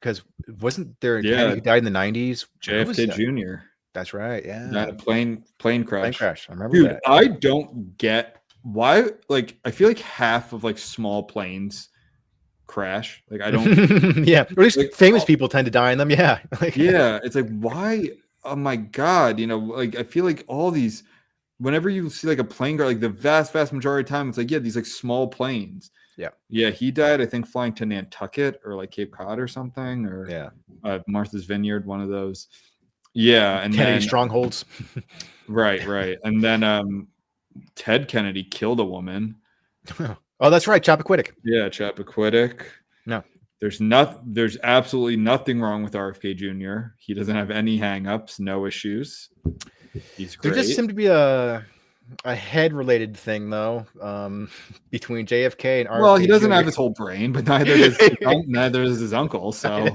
Because wasn't there a Kennedy who died in the 90s? JFK Jr. That's right. Not a plane crash. I remember that. I don't get why. Like, I feel like half of like small planes crash. Like, I don't. Or at least like, famous people tend to die in them. It's like, why? Oh my God! Like I feel like all these. Whenever you see like a plane crash, like the vast majority of the time, it's like these like small planes. He died, I think, flying to Nantucket or like Cape Cod or something, or Martha's Vineyard, one of those. And Kennedy then, strongholds. right. And then Ted Kennedy killed a woman. Oh, that's right, Chappaquiddick. Chappaquiddick. No, there's absolutely nothing wrong with RFK Jr. He doesn't have any hang-ups, no issues. He's great. There just seemed to be a head-related thing, though, between JFK and RFK. Well, he doesn't have his whole brain, but neither does his uncle. So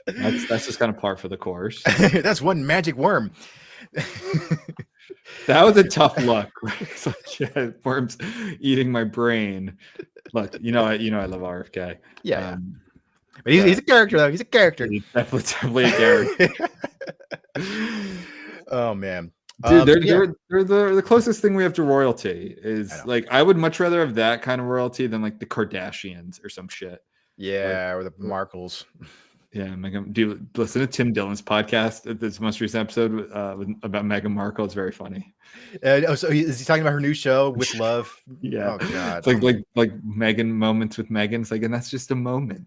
that's just kind of par for the course. That's one magic worm. That was a tough look. It's like, worms eating my brain. Look, I love RFK. But he's a character, though. He's a character. He's definitely a character. Oh man, dude, they're the closest thing we have to royalty. Is like I would much rather have that kind of royalty than like the Kardashians or some shit. Or the Markles. Meghan. Do you listen to Tim Dillon's podcast? This most recent episode about Meghan Markle. It's very funny. So is he talking about her new show With Love? Oh God. It's like Meghan moments with Meghan. It's like, and that's just a moment.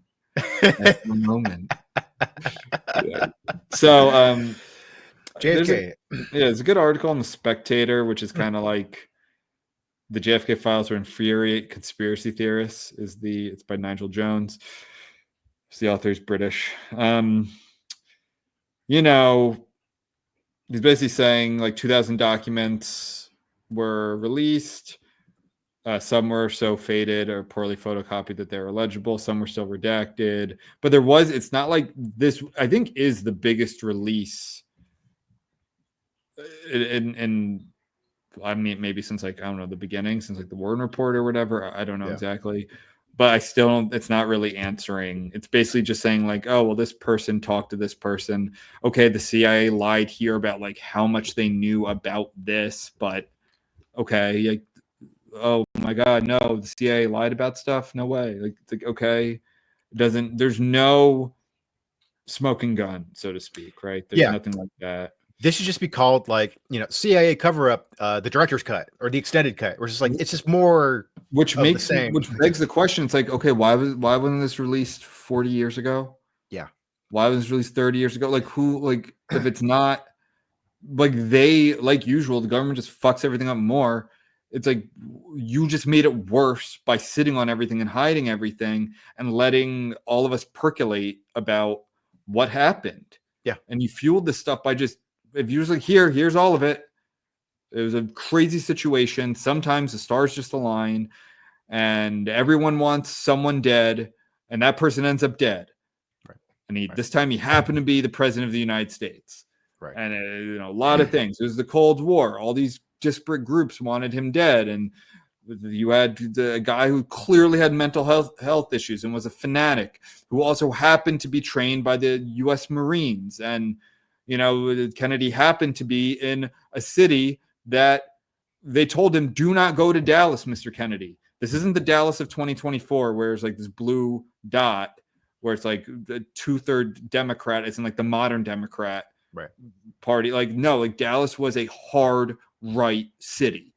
That's a moment. So JFK. There's a good article in the Spectator, which is kind of like The JFK Files will infuriate conspiracy theorists. It's by Nigel Jones. The author's British. You know, he's basically saying like 2,000 documents were released. Some were so faded or poorly photocopied that they're illegible. Some were still redacted. But it's not like this, I think, is the biggest release in I mean, maybe since like, I don't know, the beginning, since like the Warren Report or whatever. I don't know exactly. But I still don't, it's not really answering. It's basically just saying like, oh, well, this person talked to this person. Okay, the CIA lied here about like how much they knew about this, but okay, like, oh my God, no, the CIA lied about stuff? No way. Like, it's like, okay, there's no smoking gun, so to speak, right? There's nothing like that. This should just be called like, CIA cover up, the director's cut or the extended cut, or just like, it's just more which begs the question. It's like, okay, why wasn't this released 40 years ago? Yeah. Why was this released 30 years ago? Like if it's not like like usual, the government just fucks everything up more. It's like you just made it worse by sitting on everything and hiding everything and letting all of us percolate about what happened. Yeah. And you fueled this stuff by just, if you're like, here's all of it. It was a crazy situation. Sometimes the stars just align and everyone wants someone dead and that person ends up dead. Right. And this time he happened to be the president of the United States. Right. And a lot of things. It was the Cold War. All these disparate groups wanted him dead. And you had the guy who clearly had mental health issues and was a fanatic, who also happened to be trained by the U.S. Marines. And Kennedy happened to be in a city that they told him, do not go to Dallas, Mr. Kennedy. This isn't the Dallas of 2024, where it's like this blue dot, where it's like the 2/3 Democrat. It's in like the modern Democrat party. Like, no, like Dallas was a hard right city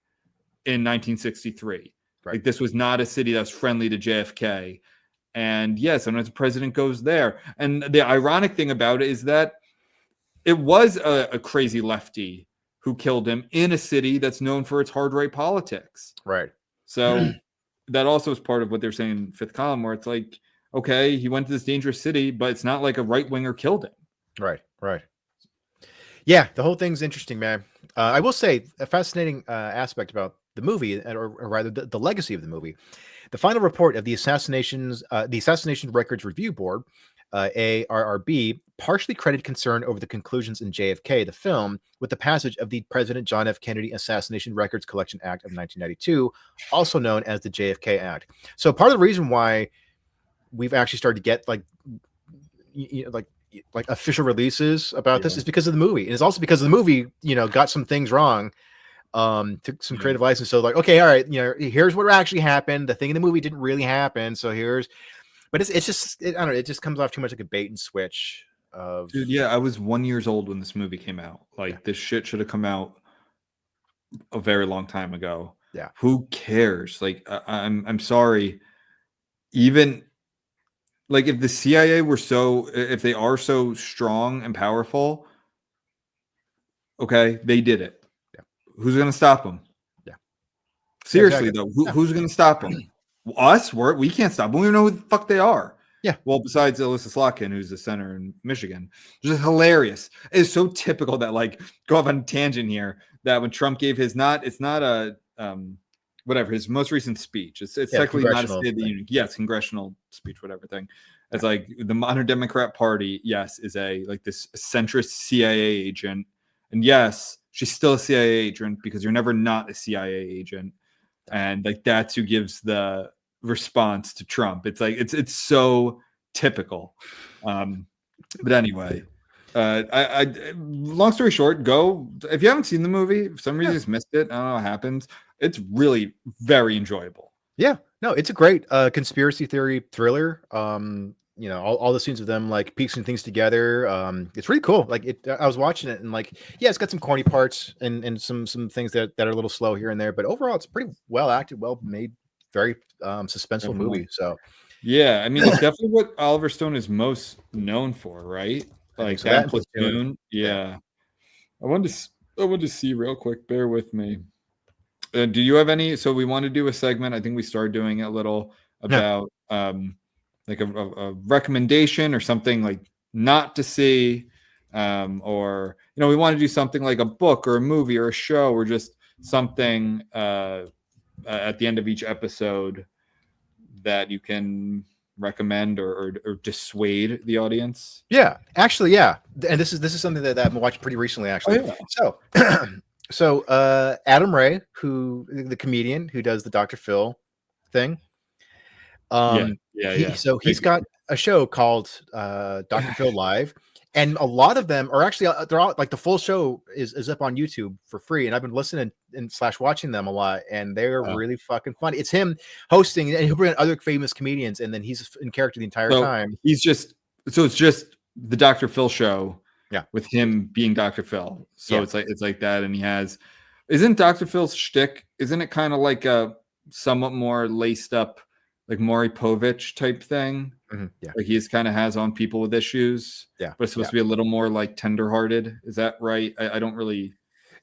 in 1963. Right. Like, this was not a city that was friendly to JFK. And yes, sometimes the president goes there. And the ironic thing about it is that it was a crazy lefty who killed him in a city that's known for its hard right politics. Right. So that also is part of what they're saying in Fifth Column, where it's like, okay, he went to this dangerous city, but it's not like a right winger killed him. Right. Right. Yeah, the whole thing's interesting, man. I will say a fascinating aspect about the movie, or rather the legacy of the movie. The final report of the Assassination Records Review Board, ARRB, partially credited concern over the conclusions in JFK, the film, with the passage of the President John F. Kennedy Assassination Records Collection Act of 1992, also known as the JFK Act. So part of the reason why we've actually started to get like official releases about this is because of the movie. And it's also because of the movie, got some things wrong, took some creative license. So like, okay, all right, here's what actually happened. The thing in the movie didn't really happen. So but it's just, I don't know, it just comes off too much like a bait and switch of. Dude, yeah, I was 1 year old when this movie came out. Like, this shit should have come out a very long time ago. Yeah. Who cares? Like, I'm sorry. Even like, if the CIA if they are so strong and powerful, okay, they did it. Yeah. Who's going to stop them? Yeah. Seriously, though, who's going to stop them? Us? We can't stop them. We don't know who the fuck they are. Yeah. Well, besides Alyssa Slotkin, who's the senator in Michigan. Just hilarious. It's so typical that, like, go off on a tangent here, that when Trump gave his his most recent speech, it's technically not a State of the Union. Yes, congressional speech, whatever thing. It's like the modern Democrat Party, yes, is this centrist CIA agent. And yes, she's still a CIA agent, because you're never not a CIA agent. And like, that's who gives the response to Trump. It's like, it's so typical. But anyway, I long story short, go, if you haven't seen the movie, for some reason you just missed it, I don't know what happens. It's really very enjoyable. Yeah, no, it's a great conspiracy theory thriller. All the scenes of them like piecing things together. It's really cool. Like, I was watching it and like, yeah, it's got some corny parts and some things that are a little slow here and there, but overall it's pretty well acted, well made, very suspenseful movie. So yeah, I mean, it's definitely what Oliver Stone is most known for, right? Like, so that Platoon. Yeah. I wanted to see real quick, bear with me. Do you have any? So we want to do a segment. I think we started doing it a little about like a recommendation or something like not to see, or we want to do something like a book or a movie or a show or just something at the end of each episode that you can recommend or dissuade the audience. Yeah, actually, yeah, and this is something that I've watched pretty recently, actually. Oh, yeah. So Adam Ray, the comedian who does the Dr. Phil thing, so he's got a show called Dr. Phil Live, and a lot of them are actually they're all like the full show is up on YouTube for free, and I've been listening and / watching them a lot, and they're really fucking funny. It's him hosting, and he'll bring in other famous comedians, and then he's in character the entire time. It's just the Dr. Phil show. Yeah, with him being Dr. Phil. So it's like that. And isn't Dr. Phil's shtick, isn't it kind of like a somewhat more laced up, like Maury Povich type thing? Mm-hmm. Yeah. Like he kind of has on people with issues. Yeah. But it's supposed to be a little more like tenderhearted. Is that right? I don't really.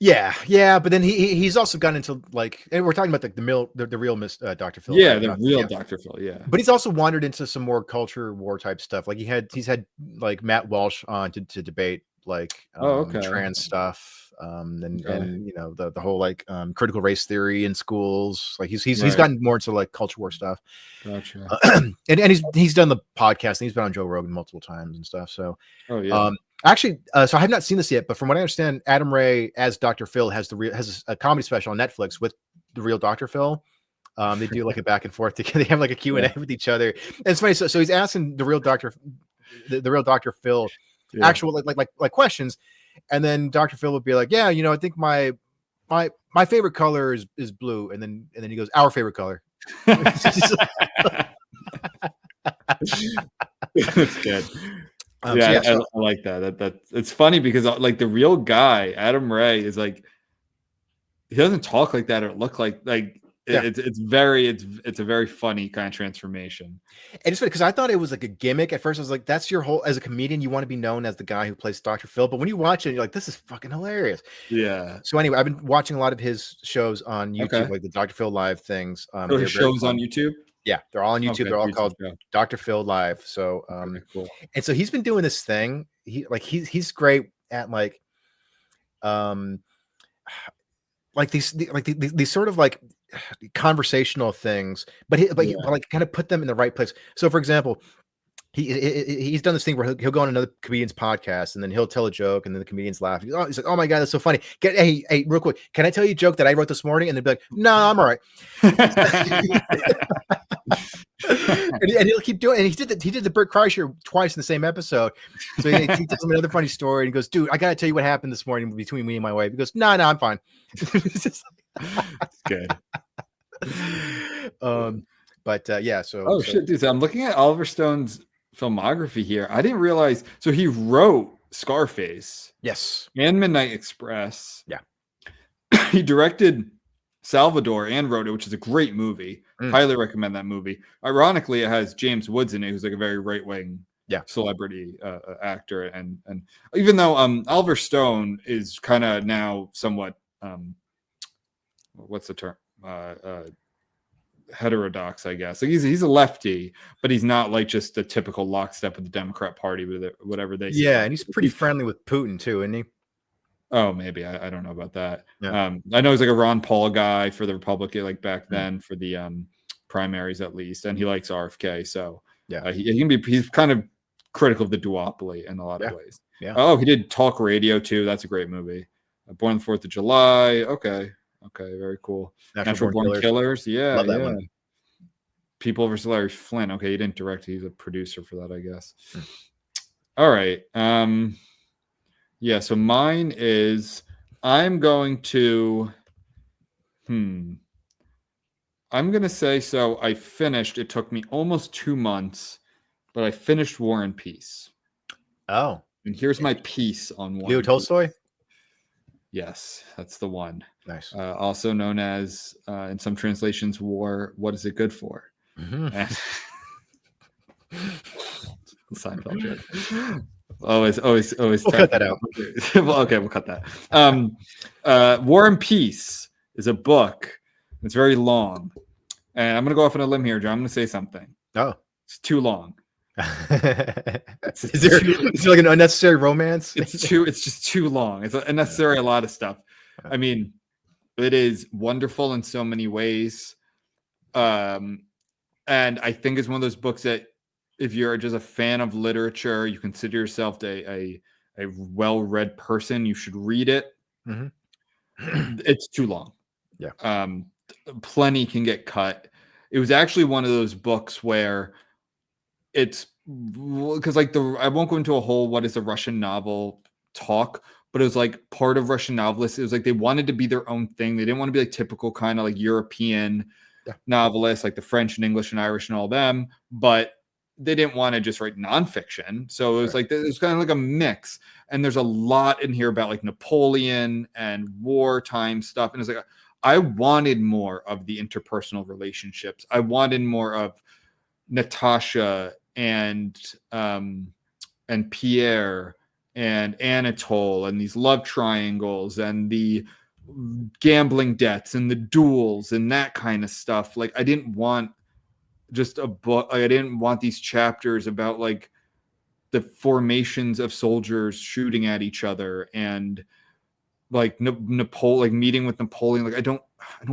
Yeah. But then he's also gotten into like, and we're talking about like the real Dr. Phil. Yeah, the real Dr. Phil. Yeah. But he's also wandered into some more culture war type stuff. Like he's had like Matt Walsh on to debate like trans stuff. And the whole like critical race theory in schools. Like he's gotten more into like culture war stuff. Gotcha. And he's done the podcast, and he's been on Joe Rogan multiple times and stuff. So actually, so I have not seen this yet, but from what I understand, Adam Ray as Dr. Phil has a comedy special on Netflix with the real Dr. Phil. They do like a back and forth together. They have like a Q&A with each other. And it's funny. So he's asking the real Dr. Phil actual like questions, and then Dr. Phil would be like, "Yeah, I think my favorite color is blue," and then he goes, "Our favorite color." That's good. I like that. That it's funny because like the real guy, Adam Ray, is like he doesn't talk like that or look like it's a very funny kind of transformation. And it's funny because I thought it was like a gimmick at first. I was like, that's your whole, as a comedian, you want to be known as the guy who plays Dr. Phil. But when you watch it, you're like, this is fucking hilarious. Yeah. So anyway, I've been watching a lot of his shows on YouTube, like the Dr. Phil Live things. So his shows on YouTube? Yeah, they're all on YouTube. Okay, they're all called Dr. Phil Live. So cool. And so he's been doing this thing. He's great at like these sort of like conversational things, but like kind of put them in the right place. So for example, he's done this thing where he'll go on another comedian's podcast, and then he'll tell a joke, and then the comedians laugh. He's like, "Oh my god, that's so funny! Hey, real quick, can I tell you a joke that I wrote this morning?" And they'll be like, "No, I'm all right." and he'll keep doing it. And he did the Bert Kreischer twice in the same episode. So he tells him another funny story, and he goes, "Dude, I gotta tell you what happened this morning between me and my wife." He goes, "No, I'm fine." Good. So shit, dude. So I'm looking at Oliver Stone's filmography here. I didn't realize. So he wrote Scarface, yes, and Midnight Express. Yeah. He directed Salvador and wrote it, which is a great movie. Highly recommend that movie. Ironically, it has James Woods in it, who's like a very right-wing celebrity actor, and even though Oliver Stone is kind of now somewhat what's the term, heterodox, I guess. Like he's a lefty, but he's not like just a typical lockstep with the Democrat Party with it, whatever they say. Yeah, and he's pretty friendly with Putin too, isn't he? Oh, maybe. I don't know about that. Yeah. I know he's like a Ron Paul guy for the Republican, like back then for the primaries at least, and he likes RFK. So he's kind of critical of the duopoly in a lot of ways. Yeah. Oh, he did Talk Radio too. That's a great movie. Born on the 4th of July. Okay, very cool. Natural Born Killers. Yeah, love that one. People vs. Larry Flint. Okay, he didn't direct. He's a producer for that, I guess. All right. Yeah, so mine is I'm going to say, so I finished, it took me almost 2 months, but I finished War and Peace. Oh. And here's my piece on War. Leo Tolstoy? Yes, that's the one. Nice. Also known as, in some translations, War, What Is It Good For? Mm-hmm. Seinfeld joke. Always. We'll cut that out. Well, okay, we'll cut that. War and Peace is a book. It's very long. And I'm going to go off on a limb here, John. I'm going to say something. Oh. It's too long. Is there like an unnecessary romance? It's just too long. It's unnecessary, a lot of stuff. I mean, it is wonderful in so many ways. And I think it's one of those books that if you're just a fan of literature, you consider yourself a well-read person, you should read it. It's too long. Yeah. Plenty can get cut. It was actually one of those books where it's because like I won't go into a whole what is a Russian novel talk, but it was like part of Russian novelists. It was like they wanted to be their own thing. They didn't want to be like typical kind of like European novelists, like the French and English and Irish and all them, but they didn't want to just write nonfiction. So it was like, it was kind of like a mix. And there's a lot in here about like Napoleon and wartime stuff. And it's like, I wanted more of the interpersonal relationships. I wanted more of Natasha and Pierre and Anatole and these love triangles and the gambling debts and the duels and that kind of stuff. Like I didn't want just a book. Like, I didn't want these chapters about like the formations of soldiers shooting at each other and like Napoleon, like meeting with Napoleon. Like I don't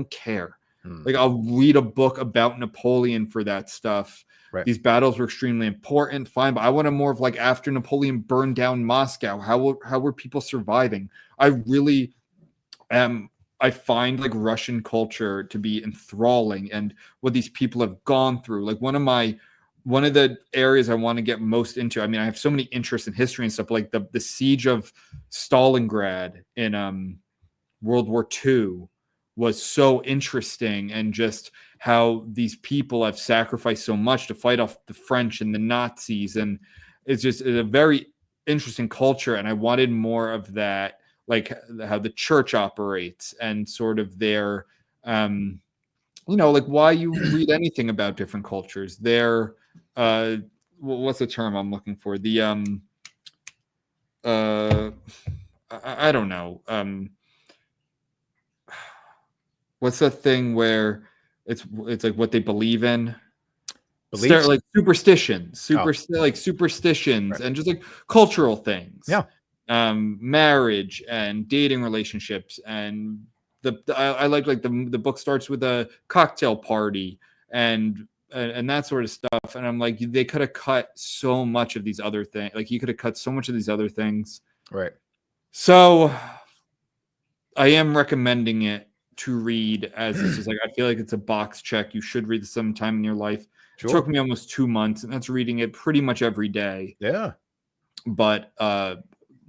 care. Like I'll read a book about Napoleon for that stuff. Right. These battles were extremely important, fine, but I wanted more of like after Napoleon burned down Moscow, how were people surviving? I really I find like Russian culture to be enthralling and what these people have gone through. Like one of the areas I want to get most into. I mean, I have so many interests in history and stuff, like the siege of Stalingrad in World War II was so interesting, and just how these people have sacrificed so much to fight off the French and the Nazis. And it's a very interesting culture. And I wanted more of that, like how the church operates and sort of their, like why you read anything about different cultures. Their, what's the term I'm looking for? The, I don't know. What's the thing where it's like what they believe in? Like superstitions, like superstitions, right. And just like cultural things. Yeah. Marriage and dating relationships, and I like the book starts with a cocktail party and that sort of stuff. And I'm like, they could have cut so much of these other things. Like you could have cut so much of these other things. Right. So I am recommending it to read, as this is like, I feel like it's a box check. You should read this sometime in your life. Sure. It took me almost 2 months, and that's reading it pretty much every day. Yeah. But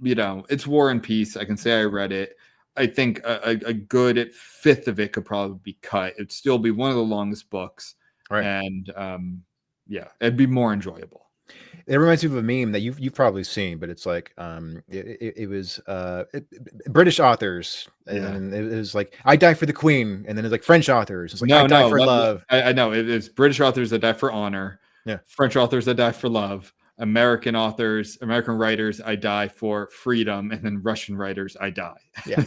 it's War and Peace. I can say I read it. I think a good fifth of it could probably be cut. It'd still be one of the longest books. Right. And it'd be more enjoyable. It reminds me of a meme that you've probably seen, but it's like it was British authors, and it was like I die for the Queen, and then it's like French authors. It's like I die for love. I know it's British authors that die for honor. Yeah. French authors that die for love. American writers, I die for freedom, and then Russian writers, I die. Yeah,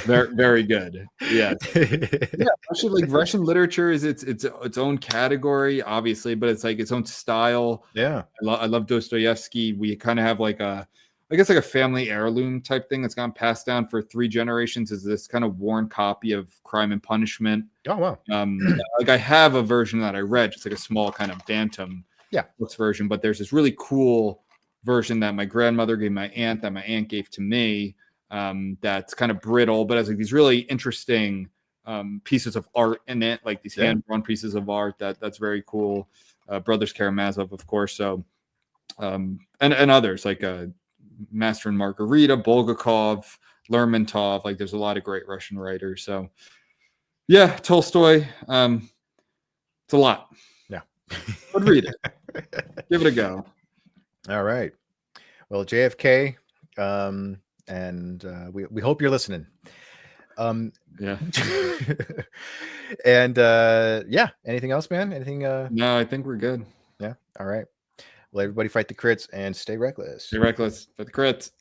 very, very good. Yeah, Actually, like Russian literature is its own category, obviously, but it's like its own style. Yeah, I love Dostoevsky. We kind of have like a family heirloom type thing that's gotten passed down for 3 generations. Is this kind of worn copy of Crime and Punishment? Oh wow! Like I have a version that I read, just like a small kind of bantam. Books version, but there's this really cool version that my grandmother gave my aunt, that my aunt gave to me, that's kind of brittle, but has like these really interesting pieces of art in it, like these hand-drawn pieces of art that's very cool. Brothers Karamazov, of course. So and others like Master and Margarita, Bulgakov, Lermontov. Like there's a lot of great Russian writers. So yeah, Tolstoy. It's a lot. Yeah. I'd read it. Give it a go. All right. Well, JFK, and we hope you're listening. Yeah. And anything else, man? Anything? No, I think we're good. Yeah. All right. Well, everybody fight the crits and stay reckless. Stay reckless. Fight the crits.